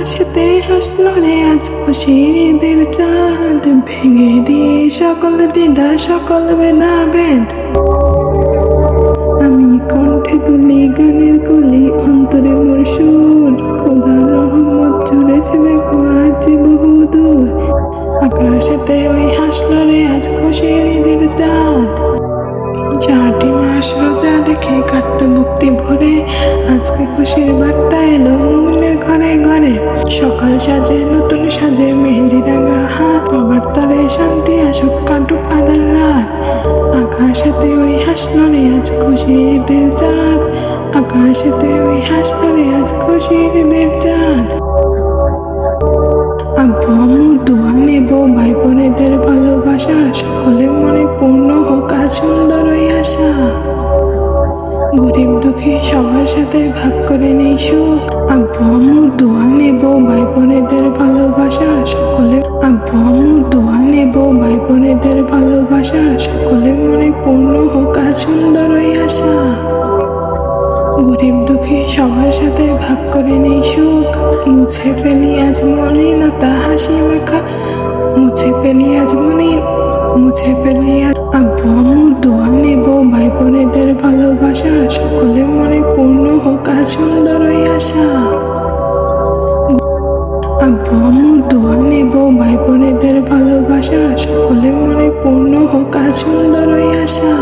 আকাশেতে হাসলো রে আজ খুশির ঈদের চাঁদ, ভেঙে দিয়ে সকল দ্বিধা সকল ভেদাভেদ। আমি কণ্ঠে তুলি গানের কলি, অন্তরে মোর সুর, খোদার রহমত ঝরেছে দেখো আজ বহুদূর। আকাশেতে ওই হাসলো রে আজ খুশির ঈদের চাঁদ, 4টি মাস রোজা রেখে কাটল ভক্তি ভরে, আজকে খুশির বার্তা এলো মুমিনের ঘরে ঘরে। সকাল সাজে নতুন সাজে মেহেদি রাঙা হাত, বাবার তরে শান্তি আসুক কাটুক আধার রাত। আকাশেতে ওই হাসলো রে আজ খুশির ঈদের চাঁদ, আকাশেতে ওই হাসলো রে আজ খুশির ঈদের চাঁদ। আব্বু আম্মুর দোয়া নেব, ভাই বোনেদের ভালোবাসা, সকলে মনে পূর্ণ হোক আজ সুন্দর ওই আশা। গরিব দুঃখী সবার সাথে ভাগ করে নেই সুখ, আব্বু আম্মুর দোয়া নেব, ভাই বোনেদের ভালোবাসা, সকলে আব্বু আম্মুর দোয়া নেব, ভাই বোনেদের ভালোবাসা, সকলে মনে পূর্ণ হোক আজ সুন্দর ওই আশা। গরিব দুঃখী সবার সাথে ভাগ করে নেই সুখ, মুছে ফেলি আজ মলিনতা হাসি মাখা, মুছে ফেলি আজ মুছে ফেলি আজ। আব্বু আম্মুর দোয়া নেব, ভাই বোনেদের ভালোবাসা, সকলে মনে পূর্ণ হোক আজ সুন্দর ওই আশা। আব্বু আম্মুর দোয়া নেব, ভাই বোনেদের ভালোবাসা, সকলে মনে পূর্ণ হোক আজ সুন্দর ওই আশা।